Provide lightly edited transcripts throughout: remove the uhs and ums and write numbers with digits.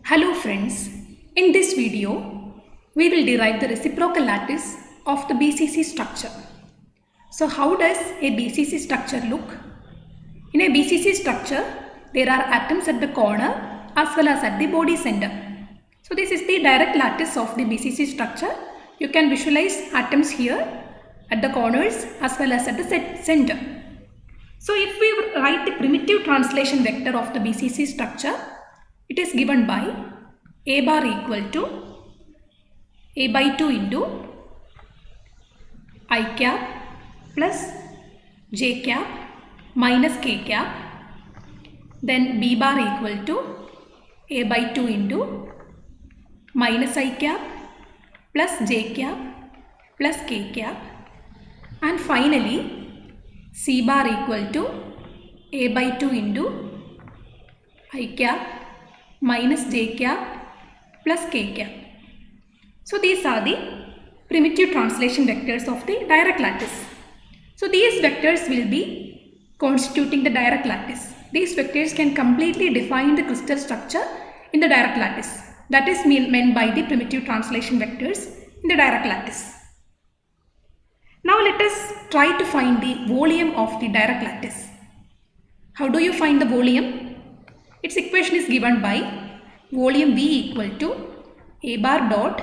Hello friends, in this video we will derive the reciprocal lattice of the BCC structure. So how does a BCC structure look? In a BCC structure there are atoms at the corner as well as at the body center. So this is the direct lattice of the BCC structure. You can visualize atoms here at the corners as well as at the center. So if we write the primitive translation vector of the BCC structure, it is given by A bar equal to A by 2 into I cap plus J cap minus K cap. Then B bar equal to A by 2 into minus I cap plus J cap plus K cap. And finally C bar equal to A by 2 into I cap minus J cap plus K cap. So these are the primitive translation vectors of the direct lattice. So these vectors will be constituting the direct lattice. These vectors can completely define the crystal structure in the direct lattice. That is meant by the primitive translation vectors in the direct lattice. Now let us try to find the volume of the direct lattice. How do you find the volume? Its equation is given by volume V equal to A bar dot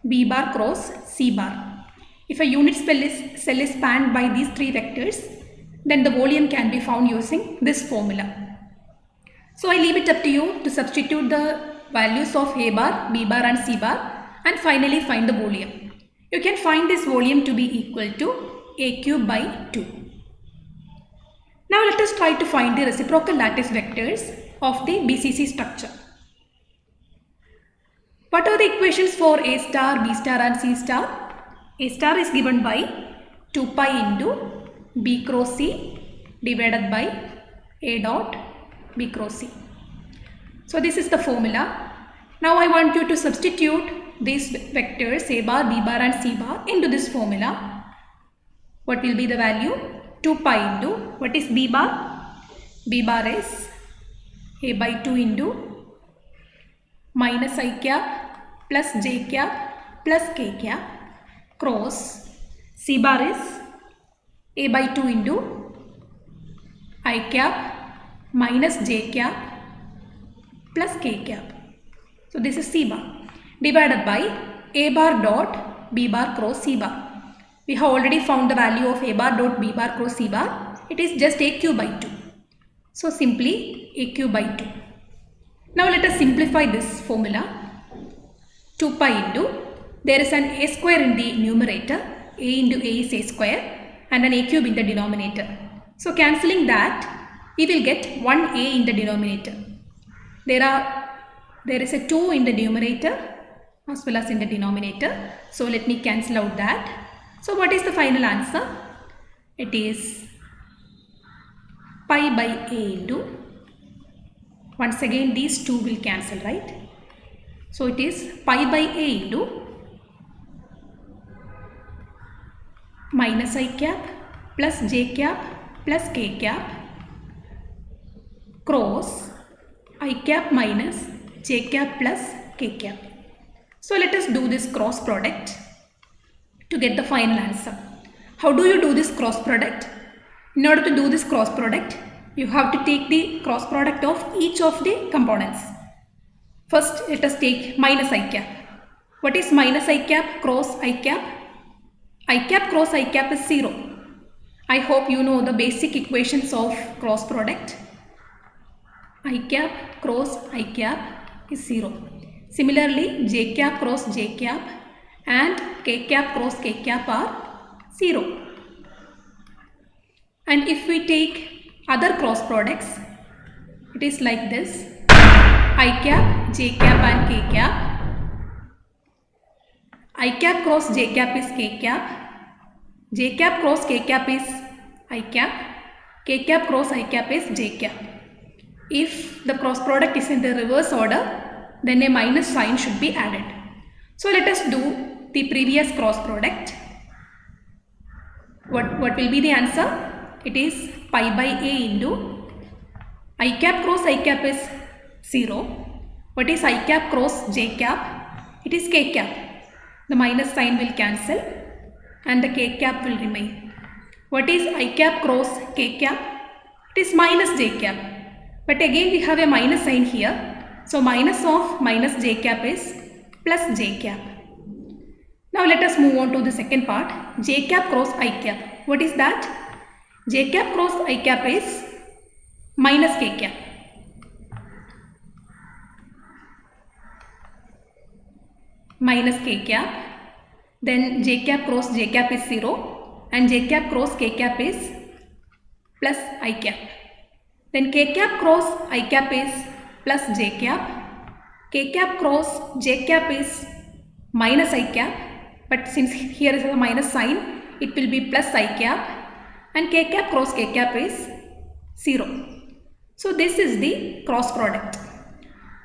B bar cross C bar. If a unit cell is spanned by these three vectors, then the volume can be found using this formula. So I leave it up to you to substitute the values of A bar, B bar and C bar and finally find the volume. You can find this volume to be equal to A cube by 2. Now let us try to find the reciprocal lattice vectors of the BCC structure. What are the equations for A star, B star and C star? A star is given by 2 pi into B cross C divided by A dot B cross C. So this is the formula. Now I want you to substitute these vectors A bar, B bar and C bar into this formula. What will be the value? 2 pi into, what is B bar? B bar is A by 2 into minus I cap plus J cap plus K cap cross C bar is A by 2 into I cap minus J cap plus K cap. So this is C bar divided by A bar dot B bar cross C bar. We have already found the value of A bar dot B bar cross C bar. It is just A cube by 2. So simply A cube by 2. Now let us simplify this formula. 2 pi into, there is an A square in the numerator. A into A is A square and an A cube in the denominator. So cancelling that, we will get 1A in the denominator. There is a 2 in the numerator as well as in the denominator. So let me cancel out that. So what is the final answer? It is pi by A into, once again these two will cancel, right? So it is pi by A into minus I cap plus J cap plus K cap cross I cap minus J cap plus K cap. So let us do this cross product to get the final answer. How do you do this cross product? In order to do this cross product, you have to take the cross product of each of the components. First, let us take minus I cap. What is minus I cap cross I cap? I cap cross I cap is 0. I hope you know the basic equations of cross product. I cap cross I cap is 0. Similarly, J cap cross J cap and K cap cross K cap are 0. And if we take other cross products, it is like this. I cap, J cap and K cap. I cap cross J cap is K cap. J cap cross K cap is I cap. K cap cross I cap is J cap. If the cross product is in the reverse order, then a minus sign should be added. So let us do the previous cross product. What will be the answer? It is pi by A into I cap cross I cap is 0. What is I cap cross j cap? It is k cap. The minus sign will cancel and the k cap will remain. What is I cap cross k cap? It is minus j cap. But again we have a minus sign here. So minus of minus j cap is plus j cap. Now let us move on to the second part. J cap cross I cap. What is that? J cap cross I cap is minus k cap. Minus k cap. Then j cap cross j cap is 0 and j cap cross k cap is plus I cap. Then k cap cross I cap is plus j cap. K cap cross j cap is minus I cap. But since here is a minus sign, it will be plus I cap. And k cap cross k cap is 0. So this is the cross product.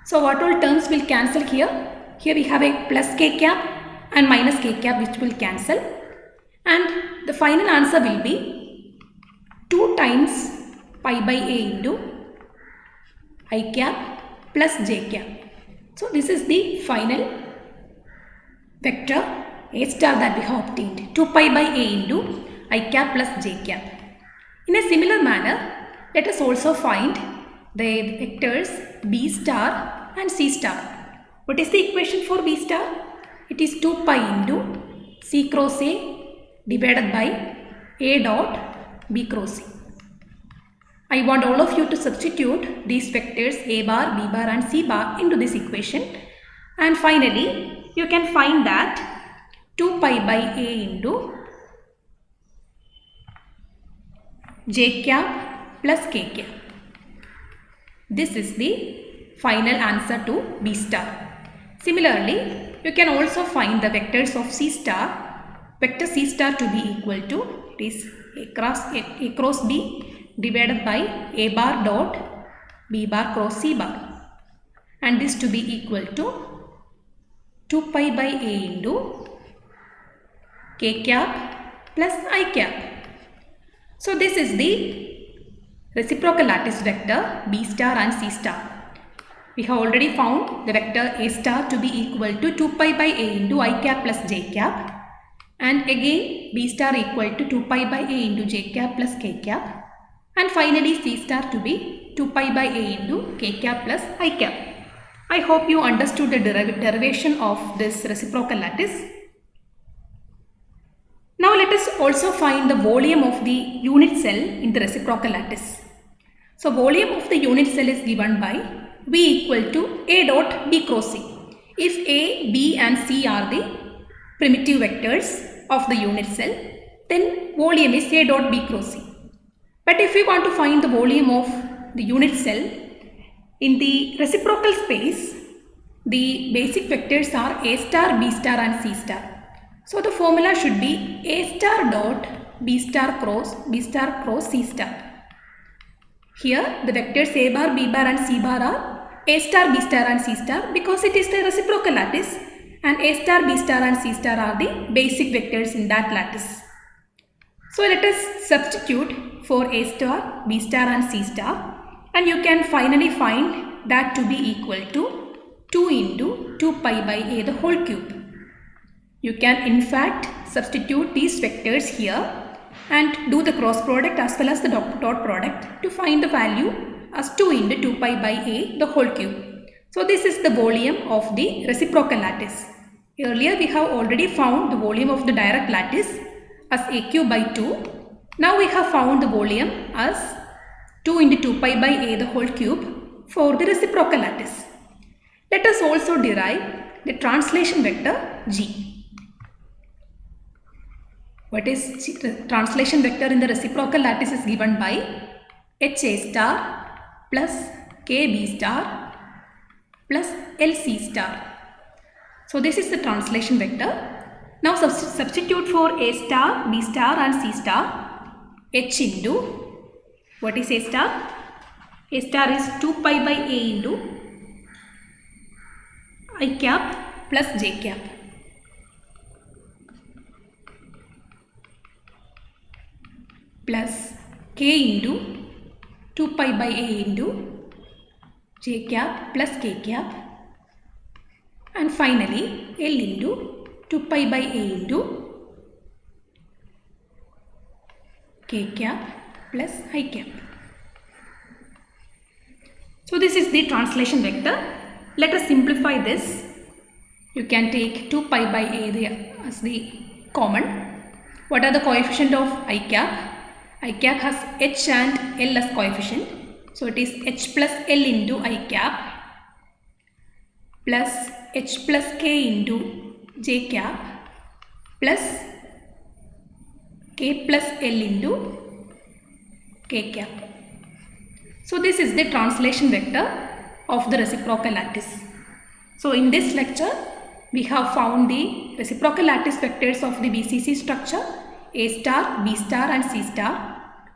So what all terms will cancel here? Here we have a plus k cap and minus k cap which will cancel. And the final answer will be 2 times pi by a into I cap plus j cap. So this is the final vector a star that we have obtained. 2 pi by a into I cap plus j cap. In a similar manner, let us also find the vectors b star and c star. What is the equation for b star? It is 2 pi into c cross a divided by a dot b cross c. I want all of you to substitute these vectors a bar, b bar and c bar into this equation. And finally, you can find that 2 pi by a into j cap plus k cap. This is the final answer to b star. Similarly, you can also find the vectors of c star. Vector c star to be equal to, it is a cross b divided by a bar dot b bar cross c bar. And this to be equal to 2 pi by a into k cap plus I cap. So this is the reciprocal lattice vector b star and c star. We have already found the vector a star to be equal to 2 pi by a into I cap plus j cap, and again b star equal to 2 pi by a into j cap plus k cap, and finally c star to be 2 pi by a into k cap plus I cap. I hope you understood the derivation of this reciprocal lattice. Now let us also find the volume of the unit cell in the reciprocal lattice. So volume of the unit cell is given by V equal to A dot B cross C. If A, B and C are the primitive vectors of the unit cell, then volume is A dot B cross C. But if we want to find the volume of the unit cell in the reciprocal space, the basic vectors are A star, B star and C star. So the formula should be A star dot B star cross C star. Here the vectors A bar, B bar and C bar are A star, B star and C star because it is the reciprocal lattice, and A star, B star and C star are the basic vectors in that lattice. So let us substitute for A star, B star and C star, and you can finally find that to be equal to 2 into 2 pi by A the whole cube. You can in fact substitute these vectors here and do the cross product as well as the dot product to find the value as 2 into 2 pi by A the whole cube. So this is the volume of the reciprocal lattice. Earlier we have already found the volume of the direct lattice as A cube by 2. Now we have found the volume as 2 into 2 pi by A the whole cube for the reciprocal lattice. Let us also derive the translation vector G. What is the translation vector in the reciprocal lattice is given by HA star plus KB star plus LC star. So this is the translation vector. Now substitute for A star, B star and C star. H into, what is A star? A star is 2 pi by A into I cap plus J cap. Plus K into 2 pi by A into J cap plus K cap and finally L into 2 pi by A into k cap plus I cap. So this is the translation vector. Let us simplify this. You can take 2 pi by A as the common. What are the coefficient of I cap? I cap has H and L as coefficient. So it is H plus L into I cap plus H plus K into J cap plus K plus L into K cap. So this is the translation vector of the reciprocal lattice. So in this lecture, we have found the reciprocal lattice vectors of the BCC structure A star, B star and C star,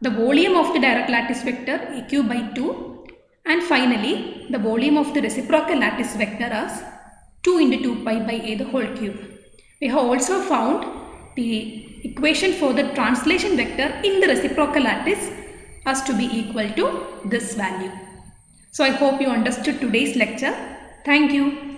the volume of the direct lattice vector AQ by 2, and finally the volume of the reciprocal lattice vector as 2 into 2 pi by A the whole cube. We have also found the equation for the translation vector in the reciprocal lattice as to be equal to this value. So I hope you understood today's lecture. Thank you.